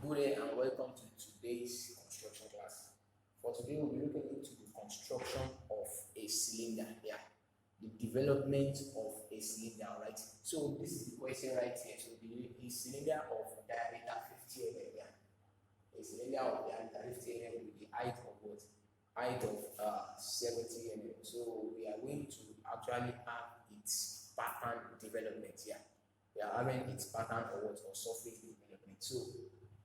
Good day and welcome to today's construction class. For today, we'll be looking into the construction of a cylinder. Yeah, the development of a cylinder. Right. So this is the question right here. So the cylinder of diameter 50 mm. Yeah, a cylinder of diameter 50 mm with the height of what? Height of 70 mm. So we are going to actually have its pattern development. Yeah, we are having its pattern or what, or surface development. So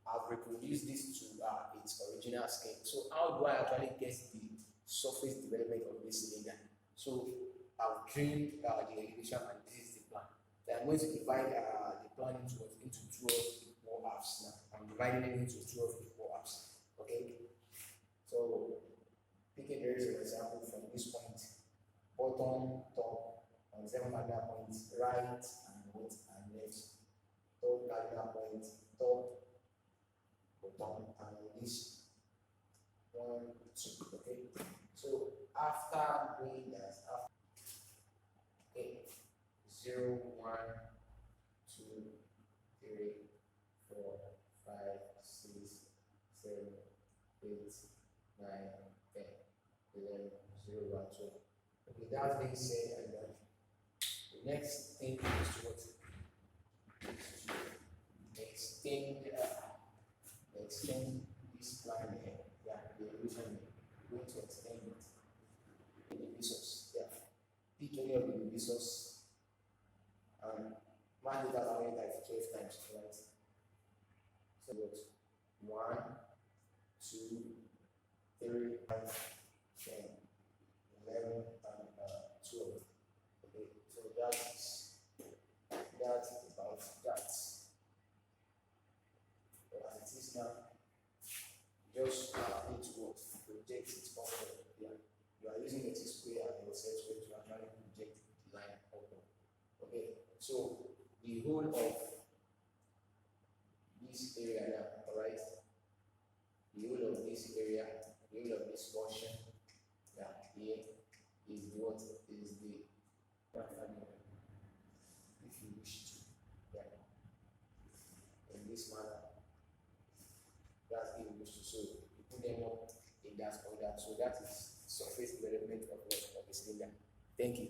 I've reproduced this to its original scale. So how do I actually get the surface development of this cylinder? So I've trained the elevation and this is the plan. Then I'm going to divide the plan into 12 equal halves now. I'm dividing it into 12 equal halves. Okay. So picking there is an example from this point, bottom, top, and 7 cardinal points, right and what and left. Top cardinal point, top, bottom, and this 1, 2. Okay. So after doing that, okay, 0, 1, 2, 3, 4, 5, 6, 7, 8, 9, 10, 11, 0, 1, 2. Okay, that being said, and then the next thing is to what? Extend this line here. Yeah, the illusion we're going to extend it. The divisors. Yeah. Pick any of the divisors and mark it out like 12 times, right? So what? 1, 2, 3, 5, 10, 11, and 12. Okay, so that's about that. But as it is now, just need to what? Project it upward. Yeah. You are using a T-square and your set square to actually project the line upward. Okay, so the whole of this area now, alright? The whole of this area, the whole of this portion, yeah, here is the what? Is the if you wish to, yeah, in this manner. That's if you wish to. So you put them up in that order. So that is surface development of the cylinder. Thank you.